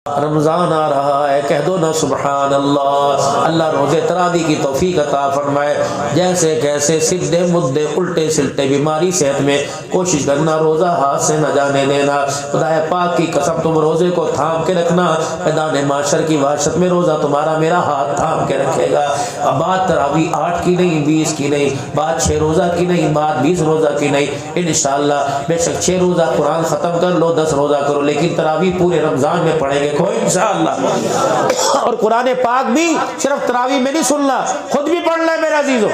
رمضان آ رہا ہے، کہہ دو نا سبحان اللہ۔ اللہ روزے تراویح کی توفیق عطا فرمائے۔ جیسے کیسے سدے مدے الٹے سلٹے بیماری صحت میں کوشش کرنا روزہ ہاتھ سے نہ جانے دینا۔ خدا پاک کی قسم تم روزے کو تھام کے رکھنا، میدان محشر کی وحشت میں روزہ تمہارا میرا ہاتھ تھام کے رکھے گا۔ اب بات تراویح 8 کی نہیں، 20 کی نہیں، بات 6 روزہ کی نہیں، بات 20 روزہ کی نہیں۔ انشاءاللہ بے شک 6 روزہ قرآن ختم کر لو، 10 روزہ کرو، لیکن تراویح پورے رمضان میں پڑھیں گے کوئی انشاءاللہ۔ اور قرآن پاک بھی صرف تراویح میں نہیں سننا، خود بھی پڑھنا ہے میرے عزیزو۔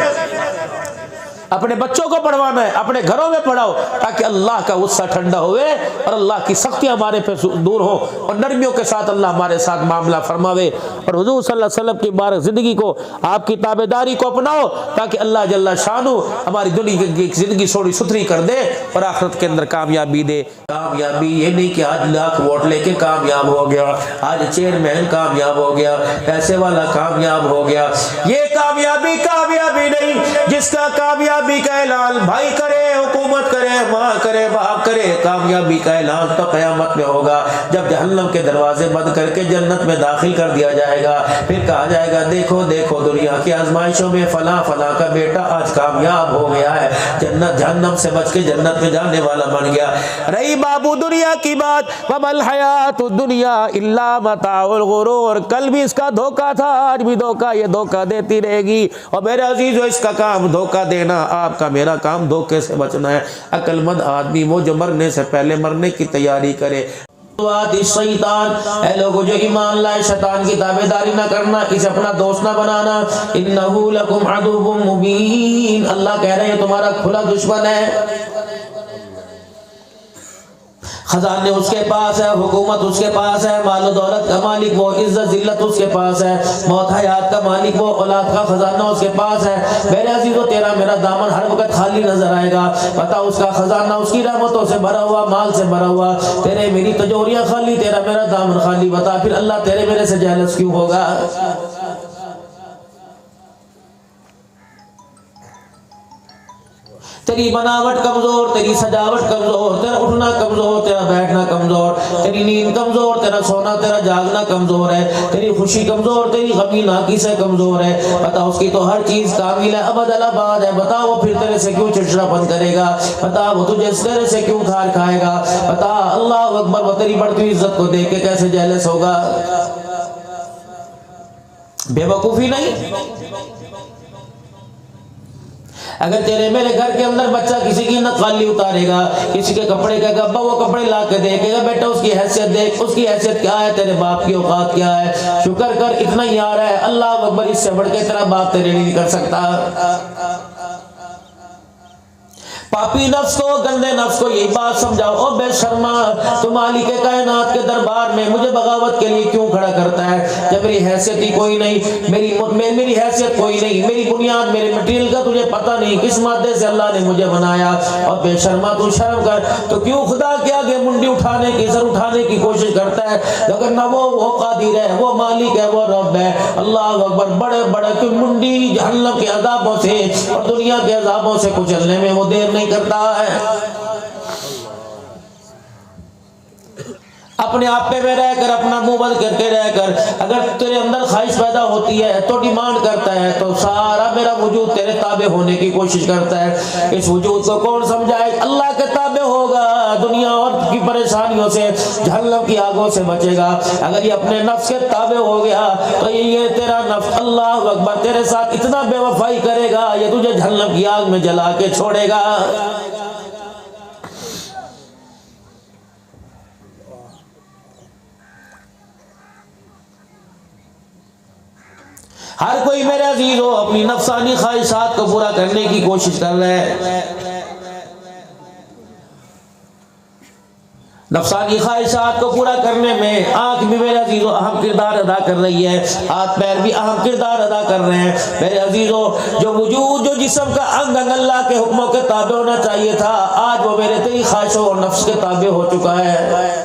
اپنے بچوں کو پڑھوانا ہے، اپنے گھروں میں پڑھاؤ تاکہ اللہ کا غصہ ٹھنڈا ہوئے اور اللہ کی سختی ہمارے پہ دور ہو اور نرمیوں کے ساتھ اللہ ہمارے ساتھ معاملہ فرماوے۔ اور حضور صلی اللہ علیہ وسلم کی مبارک زندگی کو، آپ کی تابعداری کو اپناؤ تاکہ اللہ جل شانہ ہماری دنیا کی زندگی تھوڑی ستھری کر دے اور آخرت کے اندر کامیابی دے۔ کامیابی یہ نہیں کہ آج لاکھ ووٹ لے کے کامیاب ہو گیا، آج چیئرمین کامیاب ہو گیا، پیسے والا کامیاب ہو گیا۔ یہ کامیابی نہیں جس کا کامیابی کا اعلان بھائی کرے، حکومت کرے، ماں کرے، باپ کرے۔ کامیابی کا اعلان تو قیامت میں ہوگا جب جہنم کے دروازے بند کر کے جنت میں داخل کر دیا جائے گا۔ پھر کہا جائے گا دیکھو دیکھو دنیا کی آزمائشوں میں فلاں فلاں کا بیٹا آج کامیاب ہو گیا ہے، جنت جہنم سے بچ کے جنت میں جانے والا بن گیا۔ رہی بابو دنیا کی بات، وَمَا الْحَيَاةُ الدُّنْيَا إِلَّا مَتَاعُ الْغُرُورِ، کل بھی اس کا دھوکہ تھا، آج بھی دھوکہ، یہ دھوکہ دیتی رہے گی۔ اور میرے عزیزو اس کا کام دھوکہ دینا، آپ کا میرا کام دھوکے سے بچنا ہے۔ عقل مند آدمی وہ جو مرنے سے پہلے مرنے کی تیاری کرے۔ شیطان، اے لوگوں جو ایمان لائے، شیطان کی تابعداری نہ کرنا، اسے اپنا دوست نہ بنانا۔ انہ لکم عدو مبین، اللہ کہہ رہے ہیں تمہارا کھلا دشمن ہے۔ خزانے اس کے پاس ہے، حکومت اس کے پاس ہے، مال و دولت کا مالک وہ، عزت ذلت اس کے پاس ہے، موت حیات کا مالک وہ، اولاد کا خزانہ اس کے پاس ہے۔ میرے عزیزو تیرا میرا دامن ہر وقت خالی نظر آئے گا، پتا اس کا خزانہ اس کی رحمتوں سے بھرا ہوا، مال سے بھرا ہوا، تیرے میری تجوریاں خالی، تیرا میرا دامن خالی، بتا پھر اللہ تیرے میرے سے جیلس کیوں ہوگا؟ تیری بناوٹ کمزور، تیری سجاوٹ کمزور، تیرا اٹھنا کمزور، تیرا بیٹھنا کمزور، تیری نیند کمزور، تیرا سونا تیرا جاگنا کمزور ہے، تیری خوشی کمزور، تیری غمی ناکی سے کمزور ہے۔ بتا اس کی تو ہر چیز کامل ہے، ابد الآباد ہے، بتا وہ پھر تیرے سے کیوں چڑچڑا پن کرے گا؟ بتا وہ تجھے تیرے سے کیوں کھار کھائے گا؟ بتا اللہ اکبر، وہ تیری بڑھتی ہوئی عزت کو دیکھ کے کیسے جیلس ہوگا؟ بے وقوفی نہیں؟ اگر تیرے میرے گھر کے اندر بچہ کسی کی نقالی اتارے گا، کسی کے کپڑے کا ابا وہ کپڑے لا کے دیکھے گا، بیٹا اس کی حیثیت دیکھ، اس کی حیثیت کیا ہے، تیرے باپ کی اوقات کیا ہے، شکر کر اتنا ہی آ رہا ہے، اللہ اکبر، اس سے بڑھ کے تیرا باپ تیرے نہیں کر سکتا۔ پاپی نفس کو، گندے نفس کو یہی بات سمجھاؤ، او بے شرما، تو مالک کائنات کے دربار میں مجھے بغاوت کے لیے کیوں کھڑا کرتا ہے جب میری حیثیت ہی کوئی نہیں، میری حیثیت کوئی نہیں، میری بنیاد، میرے مٹیریل کا تجھے پتہ نہیں، کس مادے سے اللہ نے مجھے بنایا۔ اور بے شرما تو شرم کر، تو کیوں خدا کے آگے منڈی اٹھانے کی، سر اٹھانے کی کوشش کرتا ہے؟ اگر نہ وہ قادر ہے، وہ مالک ہے، وہ رب ہے، اللہ اکبر، بڑے بڑے کی منڈی جہنم کے عذابوں سے اور دنیا کے عذابوں سے کچلنے میں وہ دیر نہیں کرتا ہے۔ اپنے آپ پہ رہ کر، اپنا منہ بند کر کے رہ کر، اگر تیرے اندر خواہش پیدا ہوتی ہے تو ڈیمانڈ کرتا ہے، تو سارا میرا وجود تیرے تابع ہونے کی کوشش کرتا ہے۔ اس وجود کو کون سمجھائے؟ اللہ کے تابع ہوگا، دنیا اور کی پریشانیوں سے، جہنم کی آگوں سے بچے گا۔ اگر یہ اپنے نفس کے تابع ہو گیا تو یہ تیرا نفس اللہ اکبر تیرے ساتھ اتنا بے وفائی کرے گا، یہ تجھے جہنم کی آگ میں جلا کے چھوڑے گا۔ ہر کوئی میرے عزیز ہو اپنی نفسانی خواہشات کو پورا کرنے کی کوشش کر رہے ہیں، نفسانی خواہشات کو پورا کرنے میں آنکھ بھی میرے عزیزو اہم کردار ادا کر رہی ہے، ہاتھ پیر بھی اہم کردار ادا کر رہے ہیں۔ میرے عزیزو جو وجود، جو جسم کا انگ انگ اللہ کے حکموں کے تابع ہونا چاہیے تھا، آج وہ میرے تیری خواہشوں اور نفس کے تابع ہو چکا ہے۔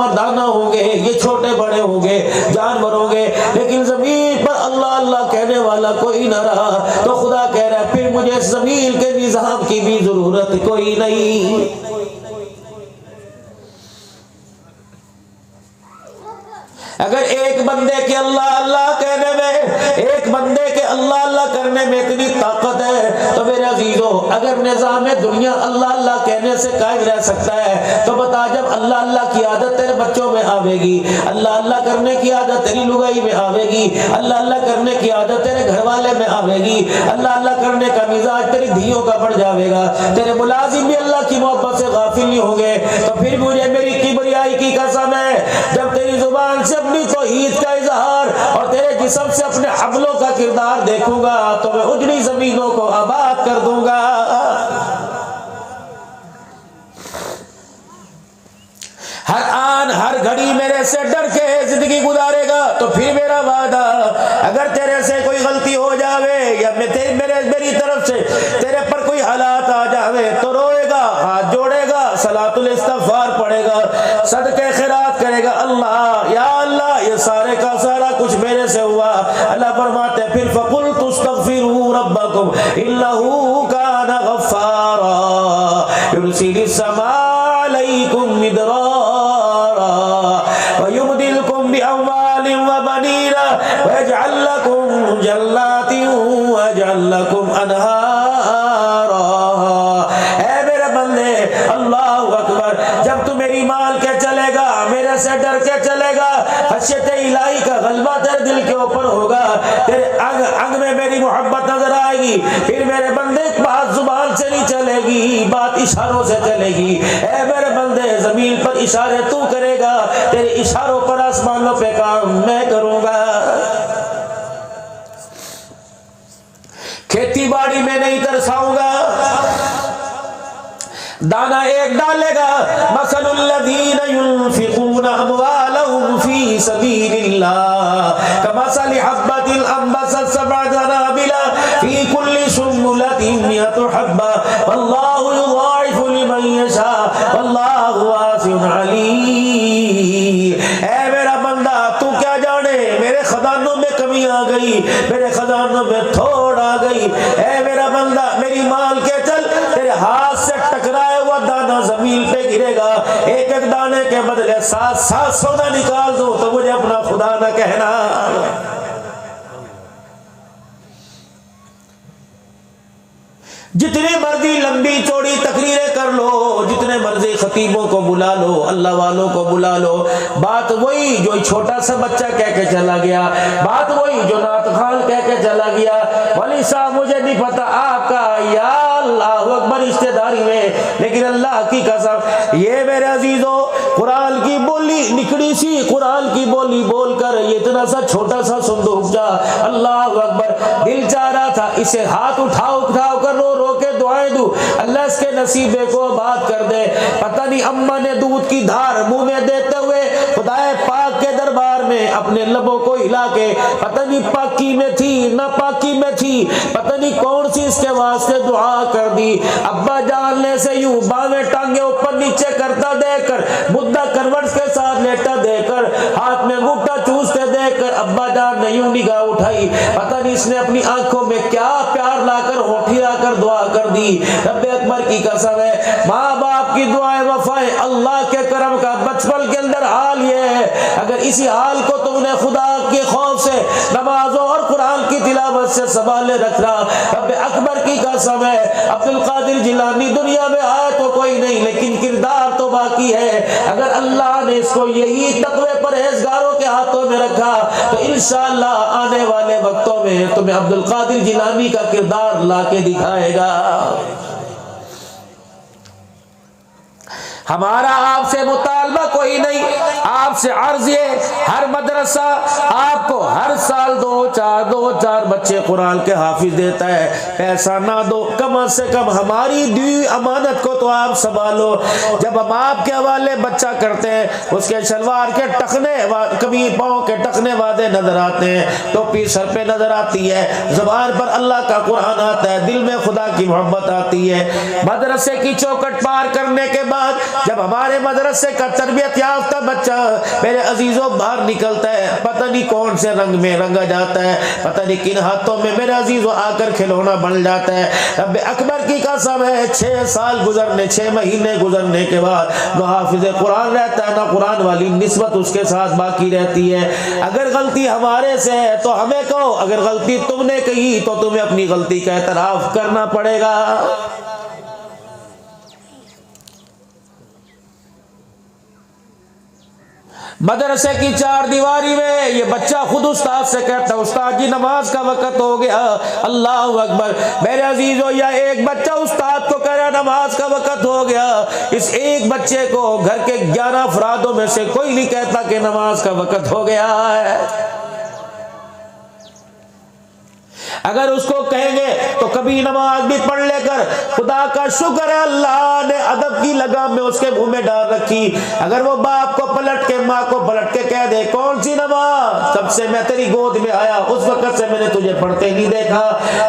مردانہ ہوں گے، یہ چھوٹے بڑے ہوں گے، جانور ہوں گے، لیکن زمین پر اللہ اللہ کہنے والا کوئی نہ رہا، تو خدا کہہ رہا ہے پھر مجھے زمین کے نظام کی بھی ضرورت کوئی نہیں۔ اگر ایک بندے کے اللہ اللہ کہنے میں، ایک بندے کے اللہ اللہ کرنے میں اتنی طاقت ہے تو میرے عزیزو، اگر نظام دنیا اللہ اللہ کہنے سے قائم رہ سکتا ہے تو بتا جب اللہ اللہ کی عادت تیرے بچوں میں آوے گی، اللہ اللہ کرنے کی عادت تیری لگائی میں آوے گی، اللہ اللہ کرنے کی عادت تیرے گھر والے میں آوے گی، اللہ اللہ کرنے کا مزاج تیری دھیوں کا پڑ جاوے گا، تیرے ملازم بھی اللہ کی محبت سے غافل نہیں ہوں گے، تو پھر مجھے میری کبریائی کی قسم ہے جب تیری زبان سے اپنی توحید کا اظہار اور تیرے جسم سے اپنے عملوں کا کردار دیکھوں گا تو میں اجڑی زمینوں کو آباد کر دوں گا۔ ہر آن ہر گھڑی میرے سے ڈر کے زندگی گزارے گا تو پھر میرا وعدہ، اگر تیرے سے کوئی غلطی ہو جاوے یا میری طرف سے تیرے پر کوئی حالات آ جاوے تو روئے گا، ہاتھ جوڑے گا، صلاۃ الاستغفار پڑھے گا، صدقے خیرات کرے گا، اللہ یا اللہ یہ سارے کا سارا کچھ میرے سے ہوا۔ اللہ فرماتے پھر فَقُلْتُ اسْتَغْفِرُوا رَبَّكُمْ إِنَّهُ كَانَ غَفَّارًا يُرْسِلِ السَّمَاءَ عَلَيْكُمْ مِدْرَارًا وَيُمْدِدْكُمْ بِأَمْوَالٍ وَبَنِينَ وَيَجْعَلْ لَكُمْ جَنَّاتٍ وَيَجْعَلْ لَكُمْ أَنْهَارًا۔ اے میرے بندے اللہ اکبر، جب تو میری مان کے چلے گا، میرے سے ڈر کے چلے گا، خشیت الہی کا غلبہ تیرے دل کے اوپر ہوگا، تیرے انگ انگ میں میری محبت نظر آئے گی، پھر میرے بندے بات زبان سے نہیں چلے گی، بات اشاروں سے چلے گی۔ اے میرے بندے زمین پر اشارے تو کرے گا، تیرے اشاروں پر آسمانوں پہ کام میں کروں گا۔ کھیتی باڑی میں نہیں ترساؤں گا، دانا ایک ڈالے گا، مثل الذین ينفقون اموالهم فی سبیل اللہ کمثل حبۃ انبتت سبع سنابل فی کل سنبلۃ مئۃ حبۃ واللہ یضاعف لمن یشاء واللہ واسع علیم۔ اے میرا بندہ تو کیا جانے میرے خزانوں میں کمی آ گئی، میرے خزانوں میں تھوڑ آ گئی، اے میرا بندہ میری مال کے چل، تیرے ہاتھ سے ٹکرائے ہوا دانا زمین پہ گرے گا، ایک ایک دانے کے بدلے 700 سونا نکال دو تو مجھے اپنا خدا نہ کہنا۔ جتنی مرضی لمبی چوڑی تقریریں کر لو، جتنے مرضی خطیبوں کو بلا لو، اللہ والوں کو بلا لو، بات وہی جو چھوٹا سا بچہ کہہ کے چلا گیا، بات وہی جو نعت خوان کہہ کے چلا گیا، ولی صاحب مجھے نہیں پتا آپ کا یا اللہ اکبر رشتہ داری میں، لیکن اللہ کی قسم یہ میرے عزیزو قرآن کی بولی نکڑی سی قرآن کی بولی بول کر یہ اتنا سا چھوٹا سا صندوق جا، اللہ اکبر دل چاہ رہا تھا اسے ہاتھ اٹھاؤ کر رو رو کے دعائیں دوں، اللہ اس کے نصیبے کو آباد کر دے۔ پتہ نہیں اماں نے دودھ کی دھار منہ میں دیتے ہوئے خدائے پاک کے دربار میں اپنے لبوں کو ہلا کے پتہ نہیں پاکی میں تھی نہ پاکی میں تھی، پتہ نہیں کون سی اس کے واسطے دعا کر دی، ابا جان نے سے یوں باویں ٹانگیں اوپر نیچے کرتا دیکھ کر، مدہ کروٹ کے ساتھ لیٹا دیکھ کر، ہاتھ میں انگوٹھا چوستے دیکھ کر ابا جان نے یوں نگاہ اٹھائی، پتہ نہیں اس نے اپنی آنکھوں میں کیا پیار لا کر ہونٹھی لا کر دعا کر دی۔ رب اکبر کی قسم ہے ماں باپ کی دعائیں وفائیں اللہ کے کرم کا بچپن کے اندر حال یہ ہے، اگر اسی حال کو تم نے خدا کے خوف سے نمازوں اور قرآن کی تلاوت سے سنبھالے رکھنا، رب اکبر کی قسم ہے عبد القادر جیلانی دنیا میں آیا تو کوئی نہیں لیکن کردار تو باقی ہے، اگر اللہ نے اس کو یہی تقوی پرہیزگاروں کے ہاتھوں میں رکھا تو انشاءاللہ آنے والے وقتوں میں تمہیں عبد القادر جیلانی کا کردار لا کے دکھائے گا۔ ہمارا آپ سے مطالبہ کوئی نہیں، آپ سے عرض یہ ہر مدرسہ آپ کو ہر سال دو چار بچے قرآن کے حافظ دیتا ہے، پیسہ نہ دو، کم سے کم ہماری دی امانت کو تو آپ سنبھالو۔ جب ہم آپ کے حوالے بچہ کرتے ہیں، اس کے شلوار کے ٹخنے، کبھی پاؤں کے ٹخنے وعدے نظر آتے ہیں، ٹوپی سر پہ نظر آتی ہے، زبان پر اللہ کا قرآن آتا ہے، دل میں خدا کی محبت آتی ہے۔ مدرسے کی چوکٹ پار کرنے کے بعد جب ہمارے مدرسے کا تربیت یافتہ بچہ میرے عزیزوں باہر نکلتا ہے، پتہ نہیں کون سے رنگ میں رنگا جاتا ہے، پتہ نہیں کن ہاتھوں میں میرے عزیزوں آ کر کھلونا بن جاتا ہے۔ رب اکبر کی قسم ہے، 6 سال گزرنے، 6 مہینے گزرنے کے بعد نہ حافظ قرآن رہتا ہے، نہ قرآن والی نسبت اس کے ساتھ باقی رہتی ہے۔ اگر غلطی ہمارے سے ہے تو ہمیں کہو، اگر غلطی تم نے کہی تو تمہیں اپنی غلطی کا اعتراف کرنا پڑے گا۔ مدرسے کی 4 دیواری میں یہ بچہ خود استاد سے کہتا ہے، استاد جی نماز کا وقت ہو گیا۔ اللہ اکبر میرے عزیزو، یا ایک بچہ استاد کو کہہ رہا نماز کا وقت ہو گیا، اس ایک بچے کو گھر کے 11 افرادوں میں سے کوئی نہیں کہتا کہ نماز کا وقت ہو گیا ہے۔ اگر اس کو کہیں گے تو کبھی نماز بھی پڑھ لے کر خدا کا شکر ہے اللہ نے ادب کی لگام میں اس کے منہ میں ڈال رکھی۔ اگر وہ باپ کو پلٹ کے، ماں کو پلٹ کے کہہ دے کون سی نماز، جب سے میں تیری گود میں آیا اس وقت سے میں نے تجھے پڑھتے نہیں دیکھا،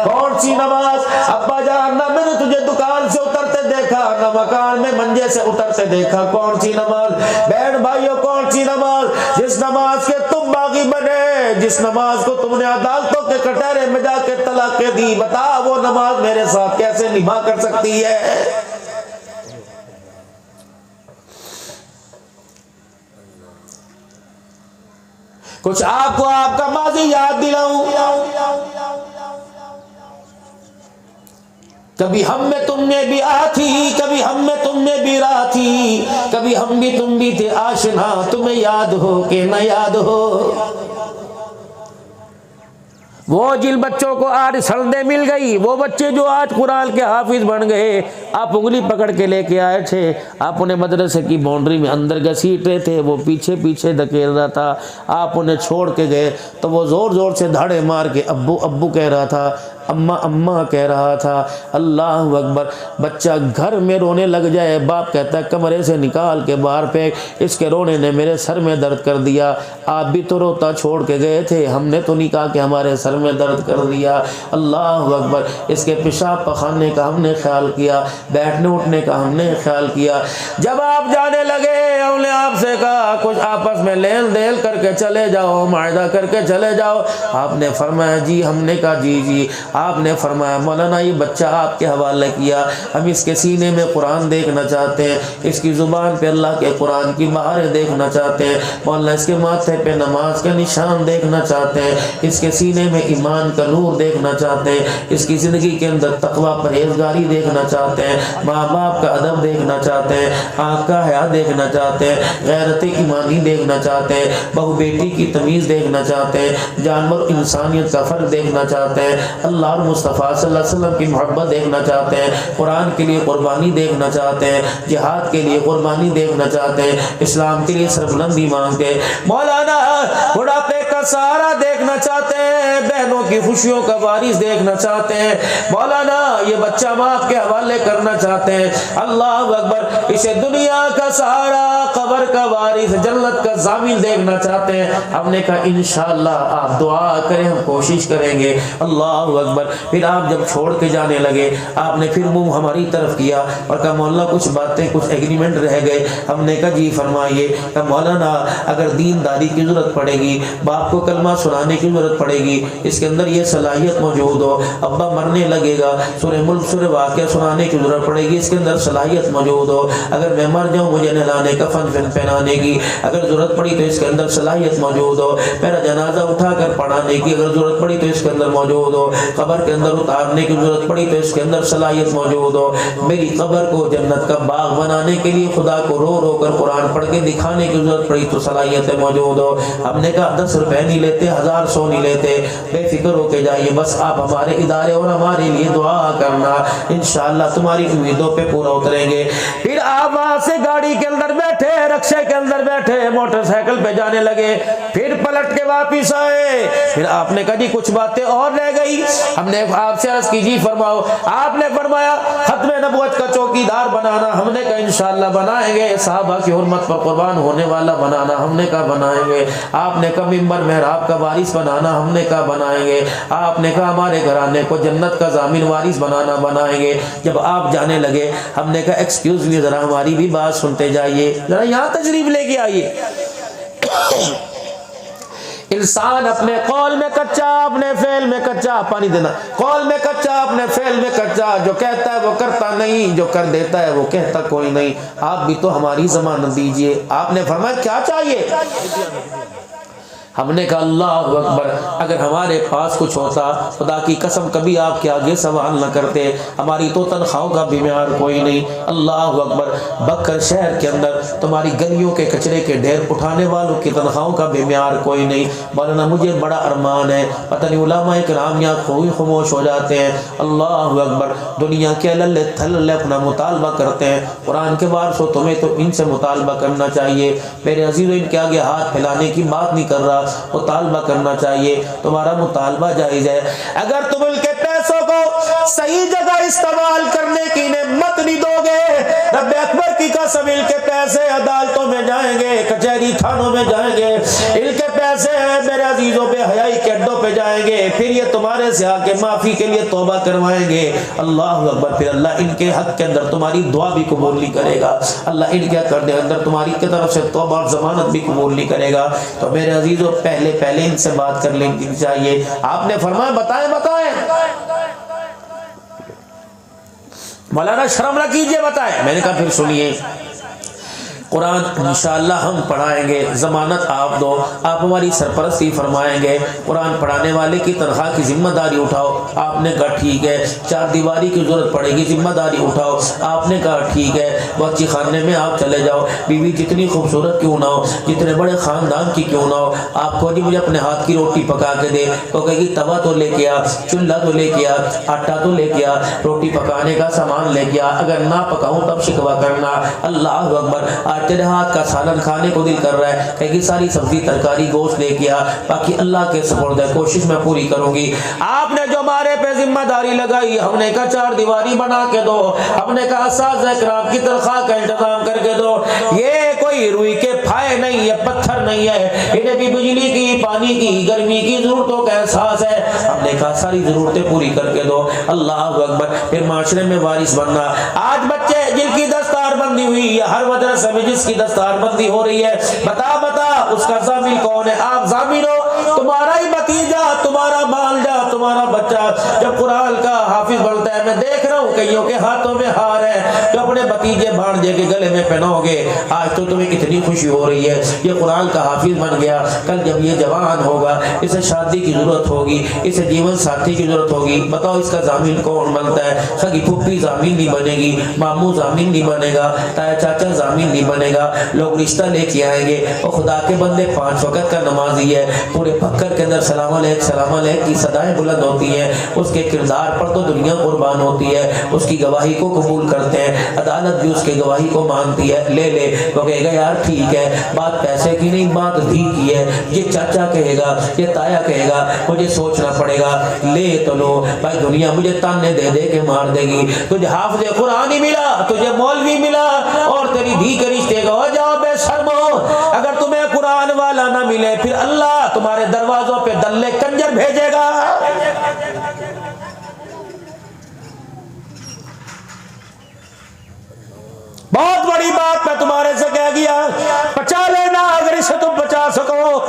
کون سی نماز ابا جان، نہ میں نے تجھے دکان سے اترتے دیکھا، نہ مکان میں منجے سے اترتے دیکھا، کون سی نماز، بہن بھائیوں کون سی نماز جس نماز کے تم باغی بنے، جس نماز کو تم نے عدالتوں کے کٹہرے میں جا کے طلاقیں دی، بتا وہ نماز میرے ساتھ کیسے نبھا کر سکتی ہے؟ کچھ آپ کو آپ کا ماضی یاد دلاؤں، کبھی ہم میں تم میں بھی آ تھی، کبھی ہم میں تم میں بھی راہ تھی، کبھی ہم بھی تم بھی تھے آشنا، تمہیں یاد ہو کہ نہ یاد ہو۔ وہ جن بچوں کو آج سردیں مل گئی، وہ بچے جو آج قرآن کے حافظ بن گئے، آپ انگلی پکڑ کے لے کے آئے تھے، آپ انہیں مدرسے کی باؤنڈری میں اندر گھسیٹ رہے تھے، وہ پیچھے پیچھے دھکیل رہا تھا، آپ انہیں چھوڑ کے گئے تو وہ زور زور سے دھاڑے مار کے ابو ابو کہہ رہا تھا، اماں اماں کہہ رہا تھا۔ اللہ اکبر، بچہ گھر میں رونے لگ جائے، باپ کہتا ہے کمرے سے نکال کے باہر پھینک، اس کے رونے نے میرے سر میں درد کر دیا، آپ بھی تو روتا چھوڑ کے گئے تھے، ہم نے تو نہیں کہا کہ ہمارے سر میں درد کر دیا۔ اللہ اکبر، اس کے پیشاب پخانے کا ہم نے خیال کیا، بیٹھنے اٹھنے کا ہم نے خیال کیا۔ جب آپ جانے لگے ہم نے آپ سے کہا کچھ آپس میں لین دین کر کے چلے جاؤ، معاہدہ کر کے چلے جاؤ، آپ نے فرمایا جی، ہم نے کہا جی جی، آپ نے فرمایا مولانا یہ بچہ آپ کے حوالے کیا، ہم اس کے سینے میں قرآن دیکھنا چاہتے ہیں، اس کی زبان پہ اللہ کے قرآن کی مہاریں دیکھنا چاہتے ہیں، مولانا اس کے ماتھے پہ نماز کے نشان دیکھنا چاہتے ہیں، اس کے سینے میں ایمان کا نور دیکھنا چاہتے ہیں، اس کی زندگی کے اندر تقوی پرہیزگاری دیکھنا چاہتے ہیں، ماں باپ کا ادب دیکھنا چاہتے ہیں، آنکھ کا حیا دیکھنا چاہتے ہیں، غیرت ایمانی دیکھنا چاہتے ہیں، بہو بیٹی کی تمیز دیکھنا چاہتے ہیں، جانور انسانیت کا فرق دیکھنا چاہتے ہیں، اللہ اور مصطفیٰ صلی اللہ علیہ وسلم کی محبت دیکھنا چاہتے ہیں، قرآن کے لیے قربانی دیکھنا چاہتے ہیں، جہاد کے لیے قربانی دیکھنا چاہتے ہیں، اسلام کے لیے سربلندی مانگتے ہیں، مولانا بڑھاپے کا سہارا دیکھنا چاہتے ہیں، بہنوں کی خوشیوں کا وارث دیکھنا چاہتے ہیں، مولانا یہ بچہ ہم آپ کے حوالے کرنا چاہتے ہیں، اللہ اکبر، اسے دنیا کا سہارا، قبر کا وارث، جنت کا ضامن دیکھنا چاہتے ہیں۔ ہم نے کہا انشاءاللہ آپ دعا کریں، ہم کوشش کریں گے۔ اللہ اکبر، پھر آپ جب چھوڑ کے جانے لگے، آپ نے پھر منہ ہماری طرف کیا اور کہا مولانا کچھ باتیں، کچھ ایگریمنٹ رہ گئے۔ ہم نے کہا جی فرمائیے۔ کہا مولانا اگر دینداری کی ضرورت پڑے گی، باپ کو کلمہ سنانے کی ضرورت پڑے گی، اس کے اندر یہ صلاحیت موجود ہو، ابا مرنے لگے گا، سورہ ملک سورہ واقعہ سنانے کی ضرورت پڑے گی، اس کے اندر صلاحیت موجود ہو، اگر میں مر جاؤں مجھے نہلانے کفن پہنانے کی اگر ضرورت پڑی تو اس کے اندر صلاحیت موجود ہو، میرا جنازہ اٹھا کر پڑھانے کی اگر ضرورت پڑی تو اس کے اندر موجود ہو، قبر کے اندر اتارنے کی ضرورت پڑی تو اس کے اندر صلاحیت موجود ہو، میری قبر کو جنت کا باغ بنانے کے لیے خدا کو رو رو کر قرآن پڑھ کے دکھانے کی ضرورت پڑی تو صلاحیتیں موجود ہو۔ ہم نے کہا 10 روپے نہیں لیتے، 1000 100 نہیں لیتے، بے فکر ہو کے جائیے، بس آپ ہمارے ادارے اور ہمارے لیے دعا کرنا، انشاءاللہ تمہاری امیدوں پہ پورا اتریں گے۔ پھر آپ وہاں سے گاڑی کے اندر بیٹھے، رکشے کے اندر بیٹھے، موٹر سائیکل پہ جانے لگے، پھر پلٹ کے واپس آئے. پھر آپ نے کہا جی کچھ باتیں اور رہ گئی. ہم نے آپ سے عرض کی جی فرماؤ. آپ نے فرمایا ختم نبوت کا چوکیدار بنانا. ہم نے کہا انشاءاللہ بنائیں گے. صحابہ کی حرمت پر قربان ہونے والا بنانا. ہم نے کہا بنائیں گے. آپ نے کہا ممبر محراب کا وارث بنانا. ہم نے کہا بنائیں گے. آپ نے کہا ہمارے گھرانے کو جنت کا ضامن وارث بنانا. بنائیں گے. جب آپ جانے لگے ہم نے کہا ایکسکیوز می ذرا ہماری بھی بات سنتے جائیے, ذرا یہاں تشریف لے کے آئیے. انسان اپنے قول میں کچا, اپنے فعل میں کچا. پانی دینا. قول میں کچا, اپنے فعل میں کچا. جو کہتا ہے وہ کرتا نہیں, جو کر دیتا ہے وہ کہتا کوئی نہیں. آپ بھی تو ہماری ضمانت دیجئے. آپ نے فرمایا کیا چاہیے؟ ہم نے کہا اللہ اکبر, اگر ہمارے پاس کچھ ہوتا خدا کی قسم کبھی آپ کے آگے سوال نہ کرتے. ہماری تو تنخواہوں کا بھی معیار کوئی نہیں. اللہ اکبر. بکر شہر کے اندر تمہاری گلیوں کے کچرے کے ڈھیر اٹھانے والوں کی تنخواہوں کا بھی معیار کوئی نہیں. مولانا مجھے بڑا ارمان ہے, پتہ نہیں علماء کرام یہاں خاموش ہو جاتے ہیں. اللہ اکبر. دنیا کے للے تھلے اپنا مطالبہ کرتے ہیں. قرآن کے وارثو تمہیں تو ان سے مطالبہ کرنا چاہیے. میرے عزیزو ان کے آگے ہاتھ پھیلانے کی بات نہیں کر رہا, مطالبہ کرنا چاہیے. تمہارا مطالبہ جائز ہے. اگر تم ان کے پیسوں کو صحیح جگہ استعمال کرنے کی نعمت نہیں دو گے, رب اکبر کی قسم ان کے پیسے عدالتوں میں جائیں گے, کچہری تھانوں میں جائیں گے. ان کے پیسے میرے عزیزوں بے حیائی کے اڈوں پہ جائیں گے. پھر یہ تمہارے سے آ کے معافی کے لیے توبہ کروائیں گے. اللہ اکبر. پھر اللہ ان کے حق کے اندر تمہاری دعا بھی قبول نہیں کرے گا. اللہ ان کے حق کے اندر تمہاری کی طرف سے توبہ اور ضمانت بھی قبول نہیں کرے گا. تو میرے عزیزوں پہلے ان سے بات کر لینی چاہیے. آپ نے فرمایا بتائیں. مولانا شرم نہ کیجئے, بتائیں. میں نے کہا پھر سنیے, قرآن انشاءاللہ ہم پڑھائیں گے, ضمانت آپ دو, آپ ہماری سرپرستی فرمائیں گے. قرآن پڑھانے والے کی تنخواہ کی ذمہ داری اٹھاؤ. آپ نے کہا ٹھیک ہے. چار دیواری کی ضرورت پڑے گی, ذمہ داری اٹھاؤ. آپ نے کہا ٹھیک ہے. بچی خانے میں آپ چلے جاؤ, بیوی جتنی خوبصورت کیوں نہ ہو, جتنے بڑے خاندان کی کیوں نہ ہو, آپ کو جی مجھے اپنے ہاتھ کی روٹی پکا کے دے, تو کہے گی توا تو لے کے آ, چولہا تو لے کے آ, آٹا تو لے کے آ, روٹی پکانے کا سامان لے کے آ. اگر نہ پکاؤں تب شکوہ کرنا. اللہ اکبر. تیرے ہاتھ کا سالن کھانے کو دل کر رہا ہے, کہے گی ساری سبزی ترکاری گوشت لے کے آ, باقی اللہ کے سپرد ہے, کوشش میں پوری کروں گی. آپ نے جو ہمارے پہ ذمہ داری لگائی, ہم نے کہا چار دیواری بنا کے دو, ہم نے کہا اساتذہ کرام کی تنخواہ کا انتظام کر کے دو. یہ کوئی روئی کے پھائے نہیں, یہ پتھر نہیں ہے, انہیں بھی بجلی کی, پانی کی, گرمی کی ضرورتوں کا احساس ہے. ہم نے کہا ساری ضرورتیں پوری کر کے دو. اللہ اکبر. پھر معاشرے میں وارث بننا. آج بچے جن کی دستار بندی ہوئی ہے, ہر مدرسے میں جس کی دستار بندی ہو رہی ہے, بتا اس کا ضامن کون ہے؟ آپ ضامن ہو. تمہارا ہی بھتیجا, تمہارا بھانجا, تمہارا بچہ جب قرآن کا حافظ بنتا ہے, میں دیکھ رہا ہوں کئیوں کے ہاتھوں میں ہار ہے, جو اپنے بھتیجے بھانجے کے گلے میں پہنو گے. آج تو تمہیں کتنی خوشی ہو رہی ہے, یہ قرآن کا حافظ بن گیا. کل جب یہ جوان ہوگا, اسے شادی کی ضرورت ہوگی, اسے جیون ساتھی کی ضرورت ہوگی, بتاؤ اس کا ضامن کون بنتا ہے؟ سگی پھپھی ضامن نہیں بنے گی, ماموں ضامن نہیں بنے گا, تایا چاچا ضامن نہیں بنے گا. لوگ رشتہ لے کے آئیں گے. اور خدا کے بندے 5 وقت کا نمازی ہے, پورے پکر کے اندر سلام علیک سلام علیک کی صدائیں بلند ہوتی ہیں. اس کے کردار پر تو دنیا قربان ہوتی ہے, اس کی گواہی کو قبول کرتے ہیں, عدالت بھی اس کی گواہی کو مانتی ہے. لے لے, وہ کہے گا یار ٹھیک ہے, بات پیسے کی نہیں, بات دھی کی ہے. یہ چاچا کہے گا, یہ تایا کہے گا, مجھے سوچنا پڑے گا. لے تو لو بھائی, دنیا مجھے تانے دے دے کے مار دے گی. تجھے حافظ قرآن ہی ملا, تجھے مولوی ملا, اور تیری دھی کے رشتے کا ہو جاؤ بے شرمو. اگر تمہیں قرآن والا نہ ملے, پھر اللہ تمہارے دروازوں پہ دلے کنجر بھیجے گا. بہت بڑی بات میں تمہارے سے کہہ گیا, بچا لینا اگر اسے تم بچا سکو.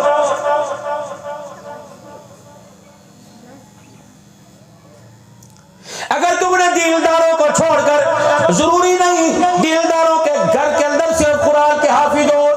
اگر تم نے دینداروں کو چھوڑ کر, ضروری نہیں دینداروں کے گھر کے اندر سے قرآن کے حافظ ہو,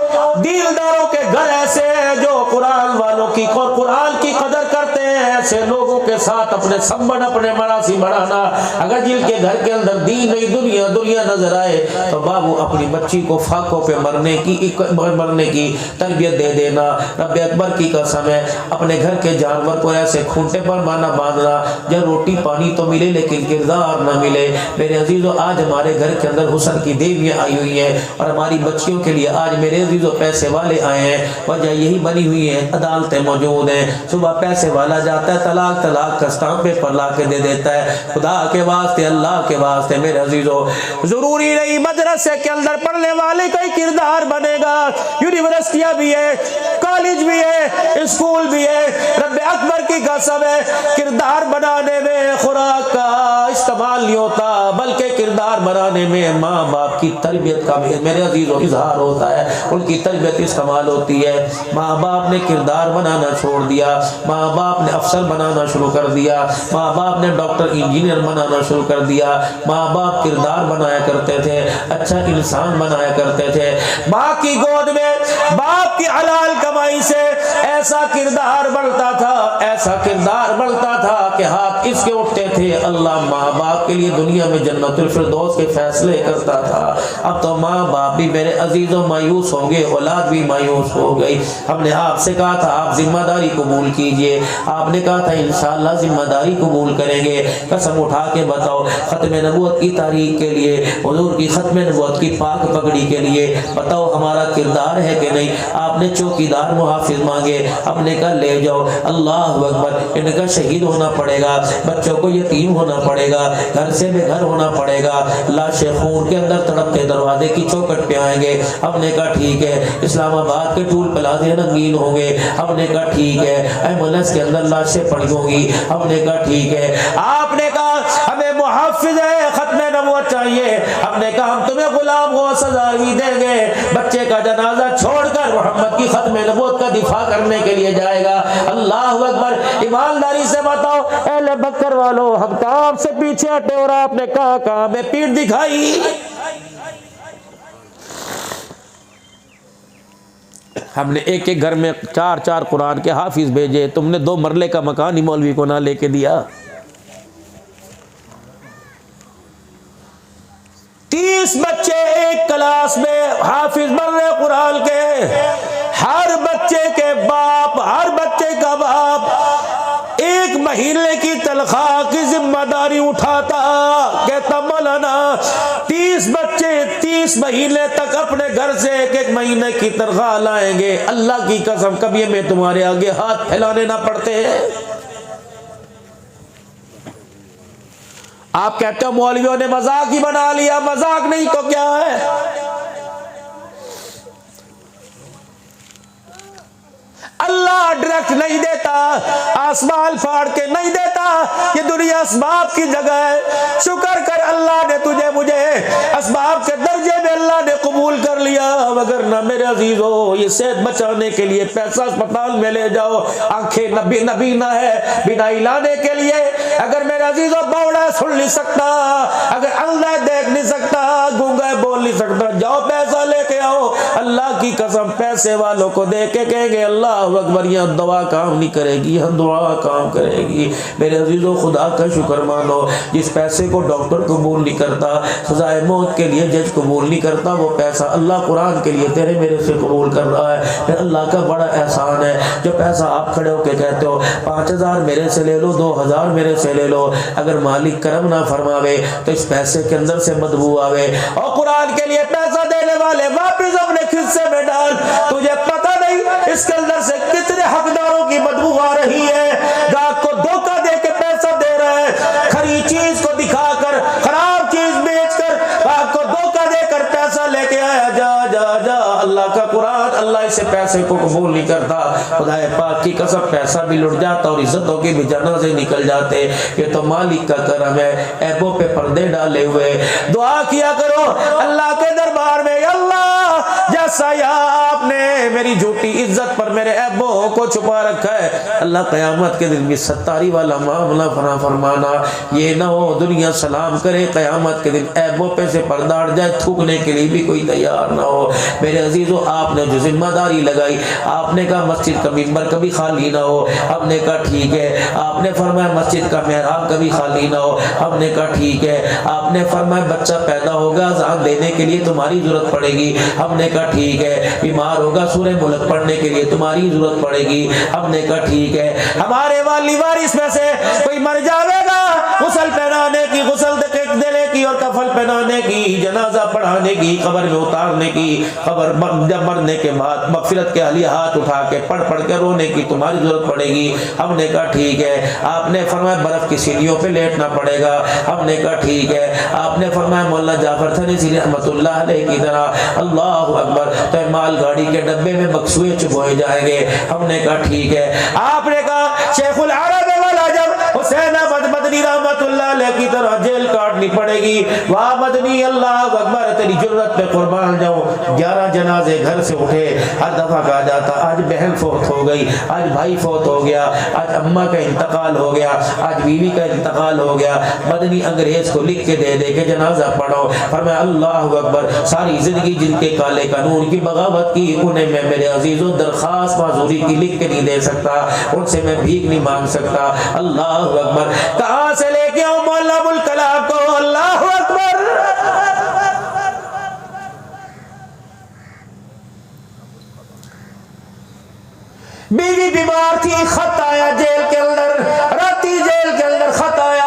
دینداروں کے گھر ایسے ہیں جو قرآن والوں کی اور قرآن کی قدر کرتے ہیں, ایسے لوگوں کے ساتھ اپنے سبن اپنے مراسی بڑھانا. اگر جن کے گھر کے اندر دین نہیں دنیا نظر آئے تو بابو اپنی بچی کو فاقوں پہ مرنے کی تربیت دے دینا. رب اکبر کی قسم ہے اپنے گھر کے جانور کو ایسے کھونٹے پر باندھنا جب روٹی پانی تو ملے لیکن کردار نہ ملے. میرے عزیزو آج ہمارے گھر کے اندر حسن کی دیویاں آئی ہوئی ہیں اور ہماری بچیوں کے لیے آج میرے عزیزو پیسے والے آئے ہیں. وجہ یہی بنی ہوئی ہے عدالتیں موجود ہیں. صبح پیسے والا جاتا ہے طلاق کا اسٹامپ پیپر لا کے دے دیتا ہے. خدا کے واسطے اللہ کے واسطے میرے عزیزو ضروری نہیں مدرسے کے اندر پڑھنے والے کا ہی کردار بنے گا. یونیورسٹیاں بھی ہے کالج بھی ہے اسکول بھی ہے. رب اکبر کی قسم ہے کردار بنانے میں خوراک کا استعمال نہیں ہوتا بلکہ کردار بنانے میں ماں باپ کی تربیت کا میرے عزیزو اظہار ہوتا ہے. ان کی تربیت استعمال ہوتی ہے. ماں باپ نے کردار بنانا چھوڑ دیا. ماں باپ نے افسر بنانا شروع کر دیا. ماں باپ نے ڈاکٹر انجینئر بنانا شروع کر دیا. ماں باپ کردار بنایا کرتے تھے اچھا انسان بنایا کرتے تھے. ماں کی گود میں باپ کی حلال کمائی سے ایسا کردار بنتا تھا کہ ہاتھ اس کے اٹھتے تھے. اللہ ماں باپ کے لیے دنیا میں جنت الفردوس کے فیصلے کرتا تھا. اب تو ماں باپ بھی میرے عزیزوں مایوس ہوں گے اولاد بھی مایوس ہو گئی. ہم نے آپ سے کہا تھا آپ ذمہ داری قبول کیجئے. آپ نے کہا تھا انشاءاللہ ذمہ داری قبول کریں گے. قسم اٹھا کے بتاؤ ختم نبوت کی تاریخ کے لیے حضور کی ختم نبوت کی پاک پگڑی کے لیے بتاؤ ہمارا کردار ہے کہ نہیں. آپ نے چوکیدار محافظ مانگے. ہم نے کہا لے جاؤ. اللہ اکبر. ان کا شہید ہونا پڑے گا بچوں کو یتیم ہونا پڑے گا گھر سے بے گھر ہونا پڑے گا لاشیں خون کے اندر تڑپتے دروازے کی چوکٹ پہ آئیں گے. ہم نے کہا ٹھیک ہے. اسلام آباد کے ٹول پلازے رنگین ہوں گے. ہم نے کہا ٹھیک ہے. ایمبولینس کے اندر لاشیں پڑی ہوں گی. ہم نے کہا ٹھیک ہے. آپ نے کہا ہمیں محافظ ختم نبوت چاہیے. ہم نے کہا ہم تمہیں غلام غوث ہزاروی دیں گے. بچے کا جنازہ چھوڑ کر محمد کی ختم نبوت کا دفاع کرنے کے لیے جائے گا. اللہ اکبر. ایمانداری سے بتاؤ اہل بکر والو ہم کام سے پیچھے ہٹے اور آپ نے کہا کہاں میں پیٹ دکھائی. ہم نے ایک گھر میں 4 قرآن کے حافظ بھیجے. تم نے 2 مرلے کا مکان ہی مولوی کو نہ لے کے دیا. 30 بچے ایک کلاس میں حافظ بن رہے قرآن کے. ہر بچے کے باپ ہر بچے کا باپ 1 مہینے کی تنخواہ کی ذمہ داری اٹھاتا. کہتا مولانا 30 بچے 30 مہینے تک اپنے گھر سے 1 مہینے کی تنخواہ لائیں گے. اللہ کی قسم کبھی میں تمہارے آگے ہاتھ پھیلانے نہ پڑتے. آپ کہتے ہو مولویوں نے مذاق ہی بنا لیا. مذاق نہیں تو کیا ہے. اللہ ڈائریکٹ نہیں دیتا آسمان پھاڑ کے نہیں دیتا. یہ دنیا اسباب کی جگہ ہے. شکر کر اللہ نے تجھے مجھے اسباب کے درجے میں اللہ نے قبول کر لیا. مگر نہ میرے عزیزو یہ صحت بچانے کے لیے پیسہ اسپتال میں لے جاؤ. آنکھیں نبی نہ ہے بینائی لانے کے لیے. اگر میرے عزیزو بوڑا سن نہیں سکتا اگر اندھا دیکھ نہیں سکتا گونگا بول نہیں سکتا جاؤ پیسہ لے کے آؤ. اللہ کی قسم پیسے والوں کو دیکھ کے کہیں گے اللہ اکبر. یہاں دعا کام نہیں کرے گی یہاں دعا کام کرے گی. میرے عزیزو خدا کا شکر مانو جس پیسے کو ڈاکٹر قبول نہیں کرتا سزائے موت کے لیے جج قبول نہیں کرتا وہ پیسہ اللہ قرآن کے لیے تیرے میرے سے قبول کر رہا ہے. پھر اللہ کا بڑا احسان ہے جو پیسہ آپ کھڑے ہو کے کہتے ہو 5000 میرے سے لے لو 2000 میرے سے لے لو. اگر مالک کرم نہ فرماوے تو اس پیسے کے اندر سے بدبو آوے. اور قرآن کے لیے پیسہ دینے والے واپس اپنے خصے میں ڈال. تجھے پتہ نہیں اس کے اندر سے کتنے حقداروں کی بدبو آ رہی ہے. گاہک کو دھوکہ دے کے پیسہ دے رہا ہے. کھری چیز کو دکھا کر خراب چیز بیچ کر گاہک کو دھوکہ دے کر پیسہ لے کے آیا. جا جا جا. اللہ کا قرآن اللہ اسے پیسے کو قبول نہیں کرتا. خدا پاک کی قسم پیسہ بھی لٹ جاتا اور عزتوں کے بھی جنازے نکل جاتے. یہ تو مالک کا کرم ہے. عیبوں پہ پردے ڈالے ہوئے دعا کیا کرو اللہ کے دربار میں. اللہ جیسے ایسا یا آپ نے میری جھوٹی عزت پر میرے عیبوں کو چھپا رکھا ہے، اللہ قیامت کے دن بھی ستاری والا معاملہ فرمانا، یہ نہ ہو دنیا سلام کرے قیامت کے دن عیبوں پہ سے پردہ اڑ جائے، تھوکنے کے لیے بھی کوئی تیار نہ ہو۔ میرے عزیزو آپ نے جو ذمہ داری لگائی، آپ نے کہا مسجد کا ممبر کبھی خالی نہ ہو، ہم نے کہا ٹھیک ہے۔ آپ نے فرمایا مسجد کا محراب کبھی خالی نہ ہو، ہم نے کہا ٹھیک ہے۔ آپ نے فرمایا بچہ پیدا ہوگا اذان دینے کے لیے تمہاری ضرورت پڑے گی، ہم نے کہا ٹھیک ہے۔ بیمار ہوگا سورہ ملک پڑھنے کے لیے تمہاری ضرورت پڑے گی، ہم نے کہا ٹھیک ہے۔ ہمارے والی وارث میں سے کوئی مر جاوے گا، غسل پہنانے کی، غسل دینے کی اور کفن پہنانے کی، جنازہ پڑھانے کی، قبر میں اتارنے کی، قبر جب مرنے کے بعد مغفرت کے لیے ہاتھ اٹھا کے پڑھ کے رونے کی تمہاری ضرورت پڑے گی، ہم نے کہا ٹھیک ہے۔ آپ نے فرمایا برف کی سیڑھیوں پہ لیٹنا پڑے گا، ہم نے کہا ٹھیک ہے۔ آپ نے فرمایا مولانا جعفر تھنسی رحمۃ اللہ علیہ کی طرح اللہ اکبر تو مال گاڑی کے ڈبے میں بکسوئے چبوئے جائیں گے، ہم نے کہا ٹھیک ہے۔ آپ نے کہا شیخ العرب والا جب حسین احمد مدنی رحمۃ اللہ علیہ کی طرح جیل کاٹنی پڑے گی، واہ مدنی اللہ اکبر تیری جرت پہ قربان جاؤں۔ 11 جنازے گھر سے اٹھے، ہر دفعہ کہا جاتا آج بہن فوت ہو گئی، آج بھائی فوت ہو گیا، آج اماں کا انتقال ہو گیا، آج بیوی کا انتقال ہو گیا۔ مدنی انگریز کو لکھ کے دے کے جنازہ پڑھو۔ فرمایا اللہ اکبر، ساری زندگی جن کے کالے قانون کی بغاوت کی انہیں میں میرے عزیزوں درخواست معذوری کی لکھ کے نہیں دے سکتا، ان سے میں بھیک نہیں مانگ سکتا۔ اللہ اکبر، کہاں سے لے کے آؤں مولا الکلام کو؟ اللہ اکبر۔ بیوی بیمار تھی، خط آیا جیل کے اندر، راتی جیل کے اندر خط آیا،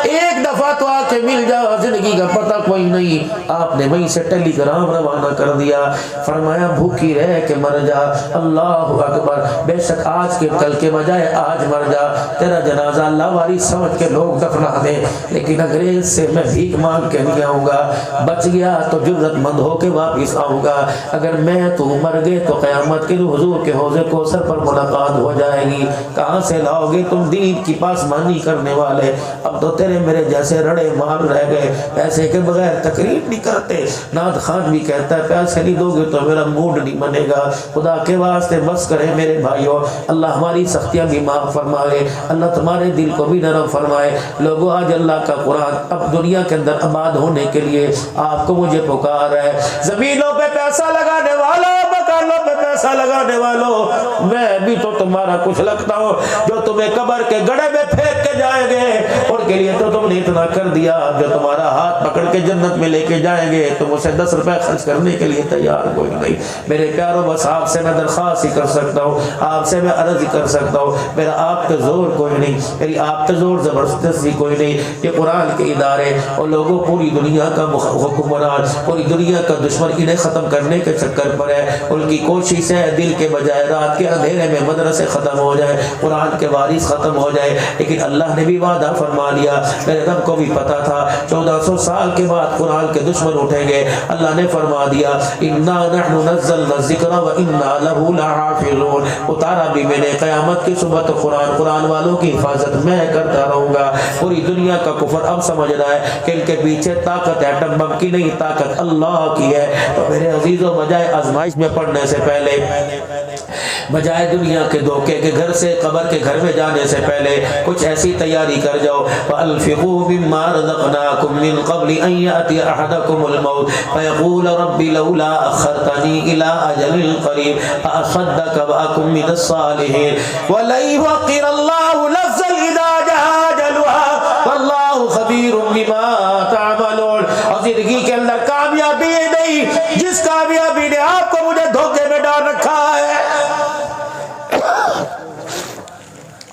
ایک دفعہ تو آ کے مل جا، زندگی کا پتہ کوئی نہیں۔ آپ نے وہیں سے ٹیلی گرام روانہ کر دیا، فرمایا بھوکی رہ کے مر جا۔ اللہ اکبر، بے شک آج کے کل کے بجائے آج مر جا، تیرا جنازہ اللہ والی سمجھ کے لوگ دفنا دے، لیکن انگریز سے میں بھیک مانگ کے نہیں آؤں گا، بچ گیا تو جرت مند ہو کے واپس آؤں گا، اگر میں تو مر گئے تو قیامت کے حضور کے حوض کوثر پر ملاقات ہو جائے گی۔ کہاں سے لاؤ گے تم دین کی پاسمانی کرنے والے؟ اب تو تیرے میرے جیسے رڑے مار رہ گئے، پیسے کے بغیر تقریر نہیں کرتے۔ نعت خان بھی کہتا ہے پیسے نہیں دو گے تو میرا موڈ نہیں بنے گا۔ خدا کے واسطے بس کرے میرے بھائیوں، اللہ ہماری سختیاں بھی معاف فرمائے، اللہ تمہارے دل کو بھی نرم فرمائے۔ لوگوں آج اللہ کا قرآن اب دنیا کے اندر آباد ہونے کے لیے آپ کو مجھے پکار ہے۔ زمینوں پہ پیسہ لگانے والوں، مکانوں پہ پیسہ لگانے والوں، میں بھی تو تمہارا کچھ لگتا ہوں، جو تمہیں قبر کے گڑھے میں پھینک کے جائیں گے ان کے لیے تو تم نے اتنا کر دیا، جو تمہارا ہاتھ پکڑ کے جنت میں لے کے جائیں گے تم اسے 10 روپے خرچ کرنے کے لیے تیار کوئی نہیں۔ میرے پیاروں بس آپ سے میں درخواست ہی کر سکتا ہوں، آپ سے میں عرض ہی کر سکتا ہوں، میرا آپ پہ زور کوئی نہیں، میری آپ پہ زور زبردستی کوئی نہیں۔ یہ قرآن کے ادارے اور لوگوں پوری دنیا کا حکمران، پوری دنیا کا دشمن انہیں ختم کرنے کے چکر پر ہے، ان کی کوشش ہے دل کے بجائے رات کے اندھیرے میں مدرسے ختم ہو جائے، قرآن کے وارث ختم ہو جائے، لیکن اللہ نے بھی وعدہ فرما لیا، میرے رب کو بھی پتا تھا 1400 سال کے بعد قرآن کے دشمن اٹھیں گے۔ اللہ نے فرما دیا انا نحن نزلنا الذکر وانا له لحافظون، اتارا بھی میں نے قیامت کی صبح تو قرآن والوں کی حفاظت میں کرتا رہوں گا۔ پوری دنیا کا کفر اب سمجھ رہا ہے کہ ان کے پیچھے طاقت ایٹم بم کی نہیں، طاقت اللہ کی ہے۔ تو میرے عزیزوں بجائے آزمائش میں پڑھنے سے پہلے، بجائے دنیا کے دھوکے کے گھر سے قبر کے گھر میں جانے سے پہلے کچھ ایسی تیاری کر جاؤ۔ وَأَنفِقُوا مِمَّا رَزَقْنَاكُم مِّن قَبْلِ أَن يَأْتِيَ أَحَدَكُمُ الْمَوْتُ فَيَقُولَ رَبِّ لَوْلَا أَخَّرْتَنِي إِلَىٰ أَجَلٍ قَرِيبٍ فَأَصَّدَّقَ وَأَكُن مِّنَ الصَّالِحِينَ وَلَن يُؤَخِّرَ اللَّهُ نَفْسًا إِذَا جَاءَ أَجَلُهَا وَاللَّهُ خَبِيرٌ بِمَا تَعْمَلُونَ۔ اور زندگی کے اندر کامیابی نہیں جس کامیابی نے آپ کو مجھے دھوکے میں ڈال رکھا ہے۔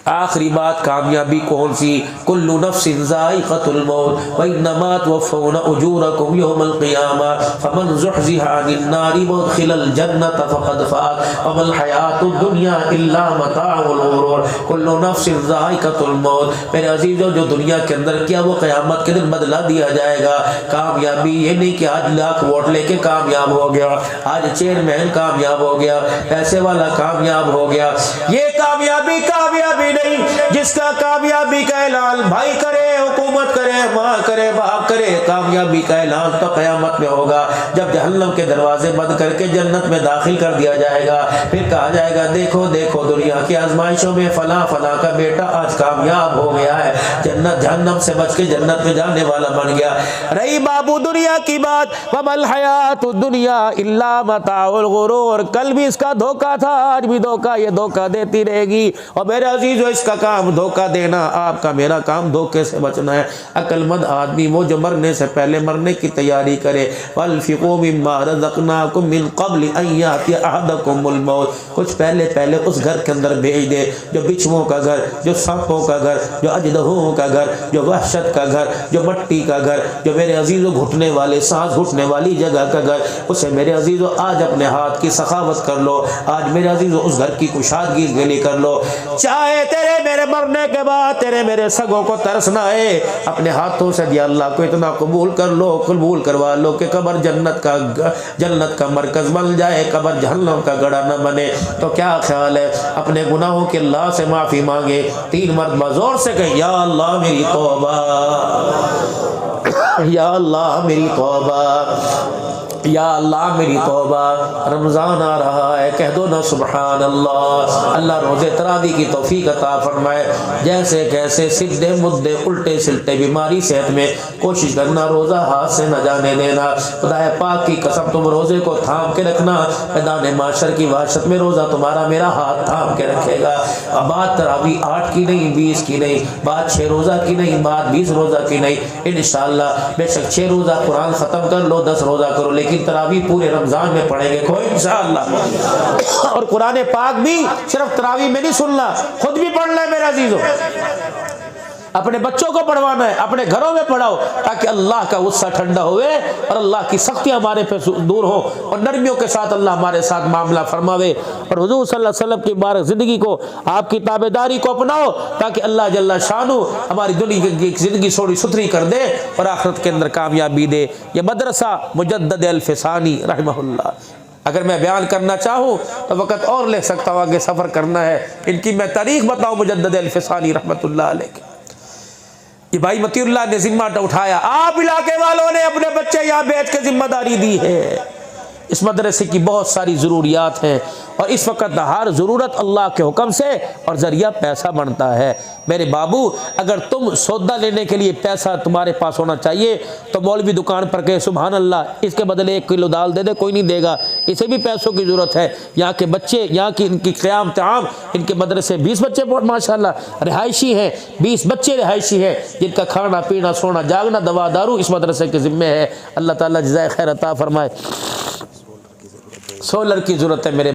آخری بات کامیابی کون سی؟ کل نفس ذائقۃ الموت وانما توفون اجورکم یوم القیامہ فمن زحزح عن النار وادخل الجنۃ فقد فاز وما الحیاۃ الدنیا الا متاع الغرور۔ کل نفس ذائقۃ الموت، میرے عزیزوں جو دنیا کے اندر کیا وہ قیامت کے دن بدلہ دیا جائے گا۔ کامیابی یہ نہیں کہ آج لاکھ ووٹ لے کے کامیاب ہو گیا، آج چیئرمین کامیاب ہو گیا، پیسے والا کامیاب ہو گیا، یہ کامیابی نہیں جس کا کامیابی کا اعلان بھائی کرے، حکومت حکومت کرے، ماں کرے، باپ کرے، کامیابی کا اعلان تو قیامت میں ہوگا جب جہنم کے دروازے بند کر کے جنت میں داخل کر دیا جائے گا۔ پھر کہا جائے گا دیکھو دیکھو دنیا کی آزمائشوں میں فلاں فلاں کا بیٹا آج کامیاب ہو گیا ہے، جنت جہنم سے بچ کے جنت میں جانے والا بن گیا۔ رہی بابو دنیا کی بات، وَمَا الْحَيَاةُ الدُّنْيَا إِلَّا مَتَاعُ الْغُرُورِ، کل بھی اس کا دھوکہ تھا، آج بھی دھوکہ، یہ دھوکہ دیتی رہے گی۔ اور میرے عزیزو اس کا کام دھوکہ دینا، آپ کا میرا کام دھوکے سے بچنا ہے۔ عقل مند آدمی وہ جو مرنے سے پہلے مرنے کی تیاری کرے، وَأَنفِقُوا مِمَّا رَزَقْنَاكُم مِّن قَبْلِ أَن يَأْتِيَ أَحَدَكُمُ الْمَوْتُ، کچھ پہلے اس گھر کے اندر بھیج دے جو بچھوؤں کا گھر، جو سانپوں کا گھر، جو اژدہوں کا گھر، جو وحشت کا گھر، جو مٹی کا گھر، جو میرے عزیزو گھٹنے والے سانس گھٹنے والی جگہ کا گھر، اسے میرے عزیزو آج اپنے ہاتھ کی سخاوت کر لو، آج میرے عزیزو اس گھر کی کشادگی کے لیے کر لو۔ چاہے تیرے میرے مرنے کے بعد تیرے میرے سگوں کو ترس نہ آئے، اپنے ہاتھوں سے دیا اللہ کو اتنا قبول کر لو، قبول کروا لو کہ قبر جنت کا مرکز بن جائے، قبر جہنم کا گڑھا نہ بنے۔ تو کیا خیال ہے، اپنے گناہوں کے اللہ سے معافی مانگے، 3 مرتبہ زور سے کہیں یا اللہ میری توبہ، یا اللہ میری توبہ، یا اللہ میری توبہ۔ رمضان آ رہا ہے، کہہ دو نا سبحان اللہ۔ اللہ روزے تراویح کی توفیق عطا فرمائے۔ جیسے کیسے سیدھے مدے الٹے سلٹے بیماری صحت میں، کوشش کرنا روزہ ہاتھ سے نہ جانے دینا۔ خدا پاک کی قسم تم روزے کو تھام کے رکھنا، میدان معاشر کی وحشت میں روزہ تمہارا میرا ہاتھ تھام کے رکھے گا۔ بات تراویح 8 کی نہیں، 20 کی نہیں، بات 6 روزہ کی نہیں، بات 20 روزہ کی نہیں، انشاءاللہ بے شک 6 روزہ قرآن ختم کر لو، 10 روزہ کرو، لیکن تراویح پورے رمضان میں پڑھیں گے کوئی انشاءاللہ۔ اور قرآن پاک بھی صرف تراویح میں نہیں سننا، خود بھی پڑھنا ہے میرے عزیزوں، اپنے بچوں کو پڑھوانا ہے، اپنے گھروں میں پڑھاؤ تاکہ اللہ کا غصہ ٹھنڈا ہوئے اور اللہ کی سختیاں ہمارے پہ دور ہو اور نرمیوں کے ساتھ اللہ ہمارے ساتھ معاملہ فرماوے، اور حضور صلی اللہ علیہ وسلم کی مبارک زندگی کو، آپ کی تابعداری کو اپناؤ تاکہ اللہ جل شانہ ہماری دنیا کی زندگی تھوڑی ستھری کر دے اور آخرت کے اندر کامیابی دے۔ یہ مدرسہ مجدد الفسانی رحمہ اللہ، اگر میں بیان کرنا چاہوں تو وقت اور لے سکتا ہوں، آگے سفر کرنا ہے، ان کی میں تاریخ بتاؤں مجدد الفسانی رحمۃ اللہ علیہ۔ یہ بھائی متی اللہ نے ذمہ اٹھایا، آپ علاقے والوں نے اپنے بچے یہاں بیچ کے ذمہ داری دی ہے۔ اس مدرسے کی بہت ساری ضروریات ہیں اور اس وقت ہر ضرورت اللہ کے حکم سے اور ذریعہ پیسہ بنتا ہے۔ میرے بابو اگر تم سودا لینے کے لیے پیسہ تمہارے پاس ہونا چاہیے تو مولوی دکان پر کہ سبحان اللہ اس کے بدلے 1 کلو دال دے دے، کوئی نہیں دے گا، اسے بھی پیسوں کی ضرورت ہے۔ یہاں کے بچے، یہاں کی ان کی قیام طعام، ان کے مدرسے 20 بچے ماشاءاللہ رہائشی ہیں، 20 بچے رہائشی ہیں جن کا کھانا پینا سونا جاگنا دوا دارو اس مدرسے کے ذمے ہے۔ اللہ تعالیٰ جزائے خیر عطا فرمائے۔ سولر کی ضرورت ہے میرے